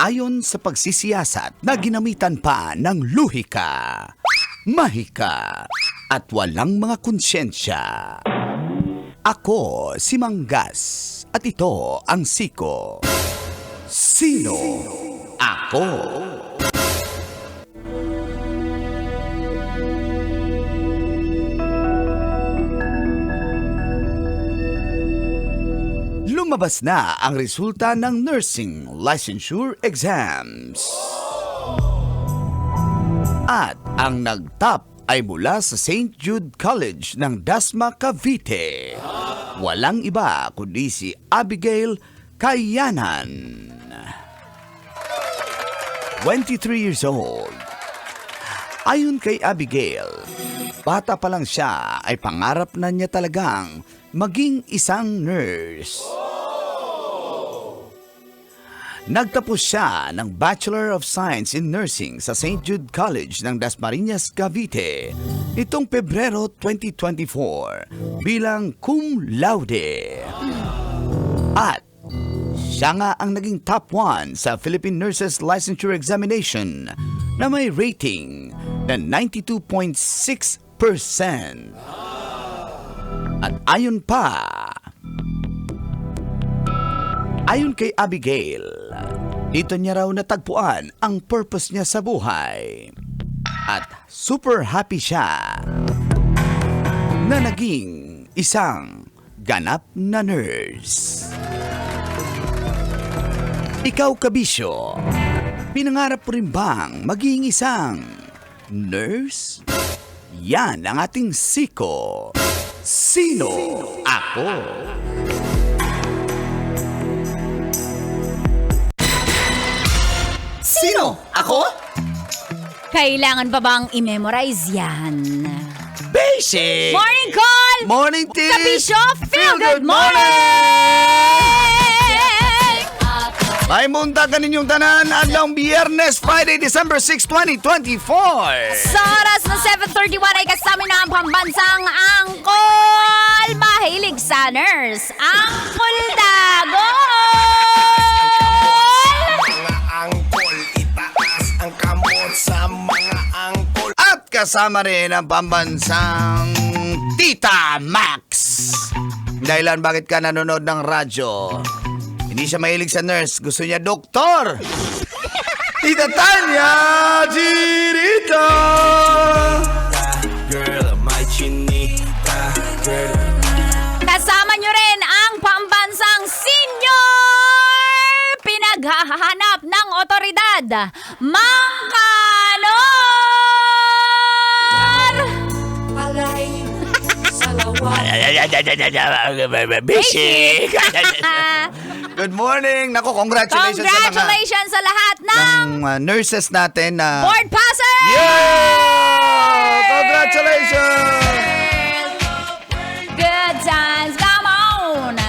ayon sa pagsisiyasat na ginamitan pa ng luhika, mahika, at walang mga konsyensya. Ako si Manggas at ito ang Siko. Sino ako? Lumabas na ang resulta ng nursing licensure exams. At ang nagtap ay mula sa St. Jude College ng Dasma, Cavite. Walang iba kundi si Abigail Kayanan. 23 years old. Ayon kay Abigail, bata pa lang siya ay pangarap na niya talagang maging isang nurse. Nagtapos siya ng Bachelor of Science in Nursing sa St. Jude College ng Dasmariñas, Cavite itong Pebrero 2024 bilang cum laude. At siya nga ang naging top 1 sa Philippine Nurses Licensure Examination na may rating na 92.6%. At ayon kay Abigail, dito niya raw natagpuan ang purpose niya sa buhay. At super happy siya na naging isang ganap na nurse. Ikaw, kabisyo, pinangarap mo rin bang maging isang nurse? Yan ang ating Siko. Sino ako? Sino ako? Kailangan pa bang i-memorize yan? Basic! Morning call! Morning, Tis! Kabisyo, feel good morning! May munta ka ninyong tanan adlong Biyernes, Friday, December 6, 2024. Sa oras na 7:31 ay kasama na ang pambansang angkol. Mahilig sa nurse, Angkol Dagol! Mga angkol, itaas ang kamot sa mga angkol. At kasama rin ang pambansang Tita Max. Dahilan bakit ka nanonood ng radyo? Hindi siya mahilig sa nurse, gusto niya doktor. Tita Tanya Girita. Girl, my chinita, girl. Kasama nyo rin ang pambansang senior pinaghahanap ng otoridad, Mang Kanor! Basic. Good morning. Naku, congratulations Congratulations sa lahat ng nurses natin na board passer! Yeah! Congratulations! Good times, come on!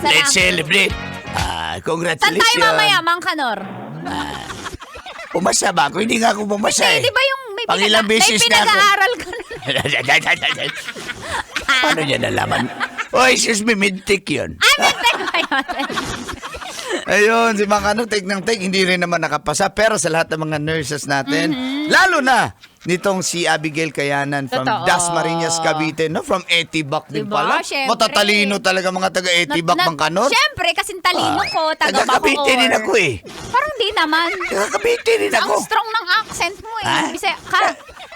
Let's celebrate. Saan Congratulations. tayo mamaya, Mang Kanor? Pumasa ba ako? Hindi nga ako pumasa eh. Di ba yung may, Pangilang beses na ako. pinag-aaral ka na? Paano niya nalaman? Oh, excuse me, mid-tick yun. Mid-tech ba yun? Ayun, si Mang Kanor, take ng take, hindi rin naman nakapasa. Pero sa lahat ng mga nurses natin, lalo na nitong si Abigail Kayanan from Totoo. Dasmariñas, Cavite, no? From Etibac din Diba? pala. Syempre. Matatalino talaga mga taga Etibac, Mang Kanor. Siyempre, kasing talino ko, Taga Cavite din ako eh. Parang di naman. Taga Cavite din Ang ako. strong ng accent mo eh. Ha? Bisaya ka.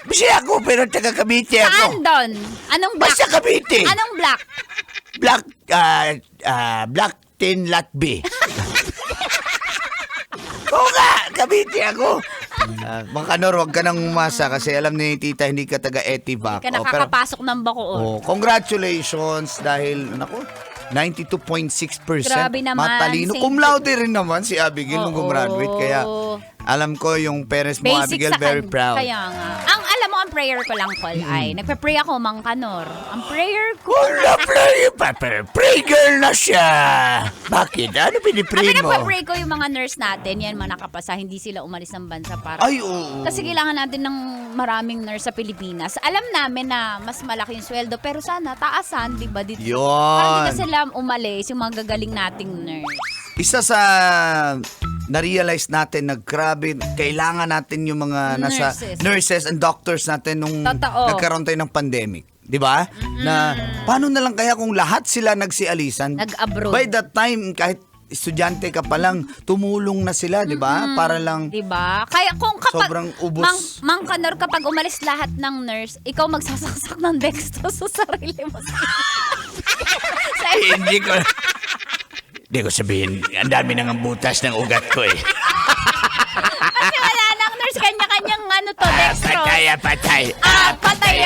Bisaya ako, pero taga Cavite Saan ako. doon? Anong black? Basta Cavite. Anong black? Black, Black Tin Latbe. Oo nga, Cavite ako. Mang Kanor, huwag ka nang umasa kasi alam ni Tita hindi ka taga Etibac. Hindi ka nakakapasok ng Bacoor. Congratulations dahil, naku, 92.6%. Grabe naman, Matalino. Saint Cum laude rin naman si Abigail nung gumraduate. Kaya alam ko yung parents mo, Abigail, very proud. Kaya nga. Alam mo, ang prayer ko lang, Col, ay nagpa-pray ako, Mang Kanor. Ang prayer ko. Wala, pray girl na siya. Bakit? Ano pinipray Ang mo? pinagpa-pray ko yung mga nurse natin, yan mga nakapasa, hindi sila umalis ng bansa para. Ay, oo. Kasi kailangan natin ng maraming nurse sa Pilipinas. Alam namin na mas malaki yung sweldo, pero sana taasan, di ba? Dito. Yun. Para hindi na sila umalis, yung mga gagaling nating nurse. Isa sa na-realize natin na grabe, kailangan natin yung mga nurses and doctors natin nung Totoo. nagkaroon tayo ng pandemic. Di ba? Na paano na lang kaya kung lahat sila nagsialisan? Nag-abroad. By that time, kahit estudyante ka pa lang, tumulong na sila, di ba? Para lang Diba? Kaya kung kapag sobrang ubos. Mang Kanor, kapag umalis lahat ng nurse, ikaw magsasaksak ng dextrose sa sarili mo. Hindi ko sabihin, ang dami nang butas ng ugat ko eh. Kasi wala nang nurse, kanya-kanyang dextrose. Patay.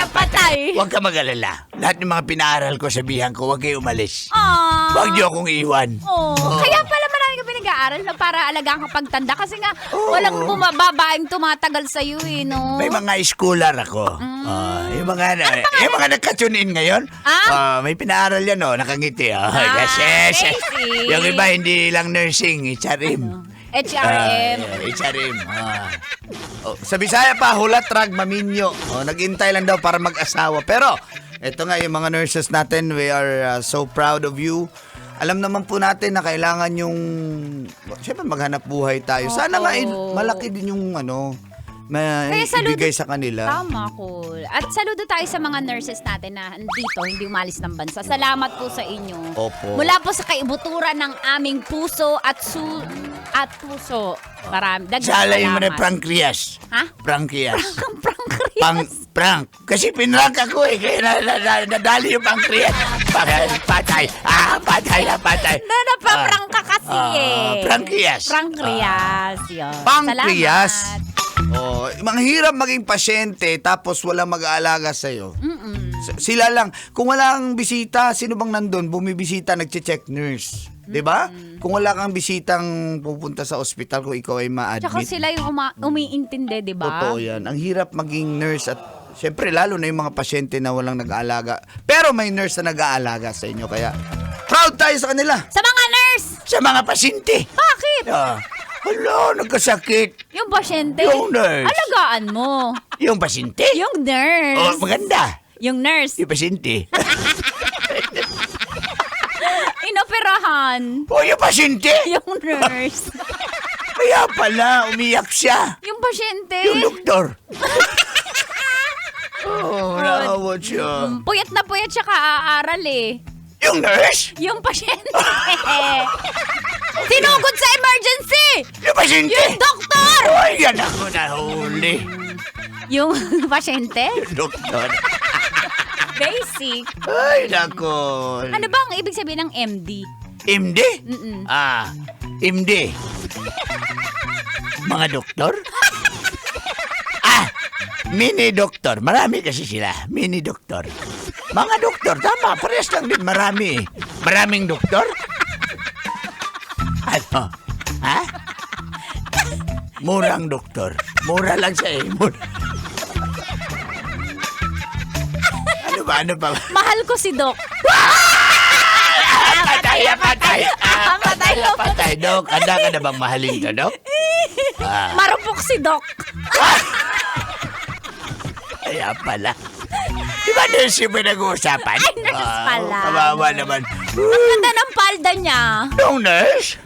Patay. Huwag ka mag-alala. Lahat ng mga pinaaral ko, sabihan ko, huwag kayo umalis. Ah. Huwag niyo akong iwan. Kaya pala marami ka pinag-aaral na para alagaan ka pagtanda kasi nga walang bumababaeng tumatagal sa iyo no. May mga schooler ako. Yung mga nagka-tune in ngayon. May pinaaral yan, nakangiti. Yes. basic. Yung iba, hindi lang nursing, HRM. HRM. HRM. Sa Bisaya pa, hulat-rag, maminyo. Nag-intay lang daw para mag-asawa. Pero, ito nga yung mga nurses natin, we are so proud of you. Alam naman po natin na kailangan yung, syempre maghanap buhay tayo. Sana nga malaki din yung ibigay sa kanila. Tama, cool. At saludo tayo sa mga nurses natin na dito, hindi umalis ng bansa. Salamat po sa inyo. Opo. Mula po sa kaibuturan ng aming puso at puso. Marami. Salay mo na pancreas. Ha? Pancreas. Pancreas. Prank. Kasi pinrank ako eh. Kaya nadali yung pancreas. Patay. Patay. Napaprang ka kasi Pancreas. Pancreas. Yun. Pancreas. Salamat. Mga hirap maging pasyente tapos walang mag-aalaga sa'yo. Sila lang. Kung wala kang bisita, sino bang nandun? Bumibisita, nagche-check nurse. 'Di ba? Kung wala kang bisitang pupunta sa ospital kung ikaw ay ma-admit. Tsaka sila yung umiintindi, di ba? Totoo yan. Ang hirap maging nurse at syempre lalo na yung mga pasyente na walang nag-aalaga. Pero may nurse na nag-aalaga sa inyo. Kaya proud tayo sa kanila. Sa mga nurse! Sa mga pasyente. Bakit? Hala, nagkasakit. Yung pasyente? Yung nurse. Alagaan mo. Yung pasyente? Yung nurse. Maganda. Yung nurse. Yung pasyente. Inoperahan. Yung pasyente? Yung nurse. Kaya pala, umiyak siya. Yung pasyente. Yung doktor. Nakawat siya. Puyat na puyat siya ka-aaral eh. Yung nurse? Yung pasyente. Sinugod sa emergency. Yung pasyente? Yung doktor. Ay, yan ako nahuli. Yung pasyente? Yung doktor. Basic. Ay, nako. Ano ba ang ibig sabihin ng MD? MD? MD. Mga doktor? Mini doktor. Marami kasi sila. Mini doktor. Mga doktor, tama. Parehas lang din. Marami. Maraming doktor? Ano? Ha? Murang doktor. Mura lang siya eh. Ano ba? Mahal ko si Doc. Patay, Dok. Handa ka na bang mahalin ka, Dok? Marupok si Doc. Kaya pala. Di ba nurse yung pinag-uusapan? Ay, nurse pala. Kawawa naman. Ang ganda ng palda niya. Yung nurse?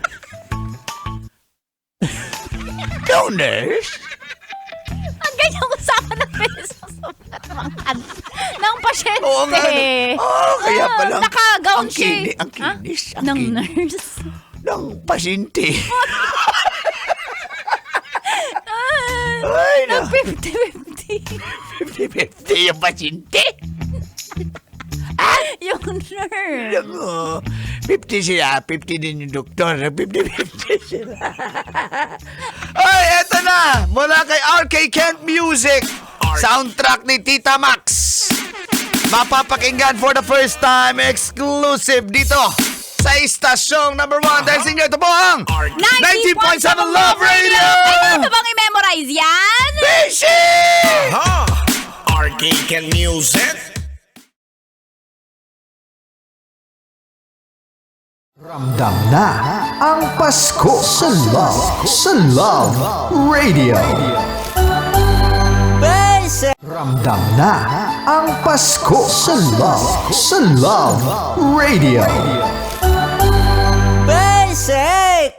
Yung nurse? Ang ganyang usapan ng ng pasyente. Oo nga. Kaya pala. Naka-gown siya. Ang kinis. Ng nurse. Ng pasyente. Ay, Ng 50-50. 50-50 yung pasyente. Yung nurse. 50 sila, 50 din yung doktor. 50-50 sila. Ay, eto na! Mula kay RK Kent Music, soundtrack ni Tita Max. Mapapakinggan for the first time, exclusive dito sa istasyong number 1. Dahil sa inyo, ito po ang 90.7 Love Radio! Ay, ito bang i-memorize yan? Basic! Arcade and music. Ramdam na ang Pasko sa Love Radio. Ramdam na ang Pasko sa Love Radio. Basic!